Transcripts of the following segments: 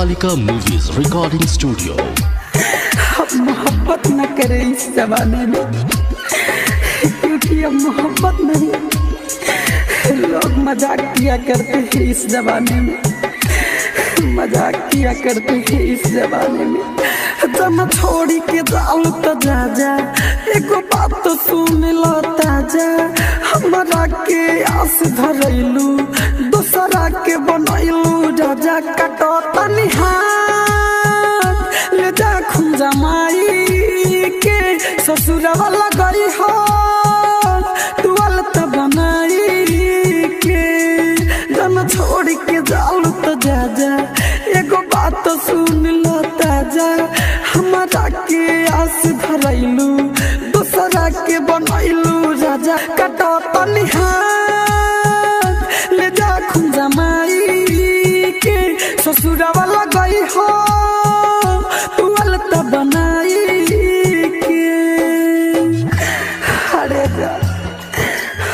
Kalika movies recording studio. अब मोहब्बत न करे इस जमाने में, क्योंकि अब मोहब्बत नहीं, लोग मजाक किया करते हैं इस जमाने में, मजाक किया करते हैं इस जमाने में। जब छोड़ी के जाऊँ तो जा जा, एगो बात तो सुन लो ताजा, हमारा के आस धरैलू दूसरा के बनैलू राजा। काटो तनी हाथ ले जा खुंजा माई के, ससुरवा लगई हो तुअल त बनाई के। जब छोड़ के जाऊँ तो जा जा, एगो बात तो सुन लो ताजा, हमारा के आस धरैलू दूसरा के बनैलू राजा। काटो तनी हाथ ले जा खुंजा माई के, ससुरवा लगई हो तुअल त बनाई के। अरे जा,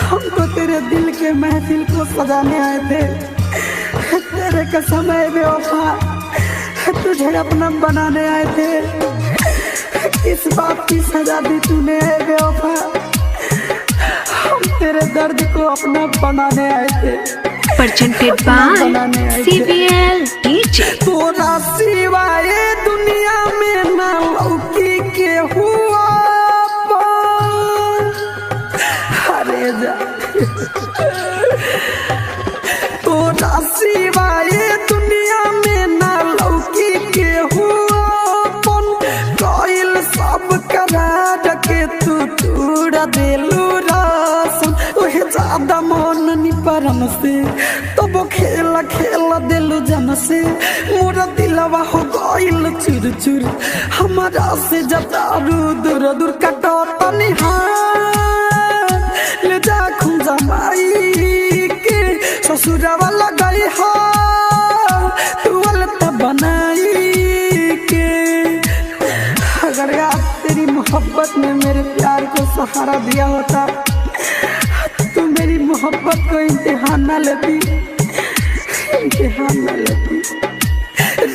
हम तो तेरे दिल के महफिल को सजाने आए थे, तेरे कसम है बेवफा तुझे अपना बनाने आए थे। किस बात की सजा दी तूने बेवफा, हम तेरे दर्द को अपना बनाने आए थे। Presented by CBL DJ। तोरा सिवाय दुनिया में ना लौकी के हुआ अरे जा, तोरा सिवाय दुनिया में ना लौकी के हुआ कोइल सब करार के तू तूड़ा देलू रासन। ओहे ज्यादा मन निपरन से तो वो खेला खेला दिलू जन से, मोरा दिलवा हो गइल चुर चुर, हमारा से जतारू दूर दूर। काटो तनी हाथ ले जा खुंजा माई के, ससुरवा लगई हो तुअल त बनाई के। अगर यार तेरी मोहब्बत ने मेरे प्यार को सहारा दिया होता तो मेरी मोहब्बत को इम्तिहान न लेती, इम्तिहान न लेती।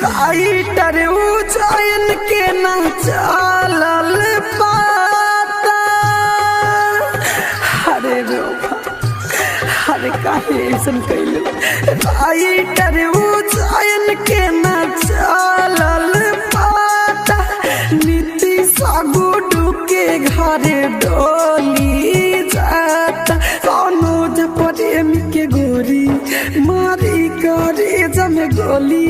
राइटर उजाइन के ना चलल पाता, अरे बेवफा अरे काहे ऐसन कैलू। राइटर उजाइन के ना चलल पाता, नीति सागुडू के घरे डोली जाता। अनुज प्रेम के गोरी मारी करे जमे गोली,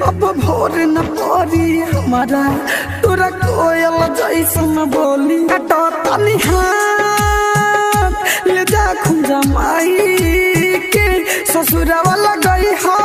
अब भोर न पड़ी हमारा तोरा कोयल जैसन बोली। काटो तनी हाथ ले जा खुंजा माई के, ससुरवा लगई हो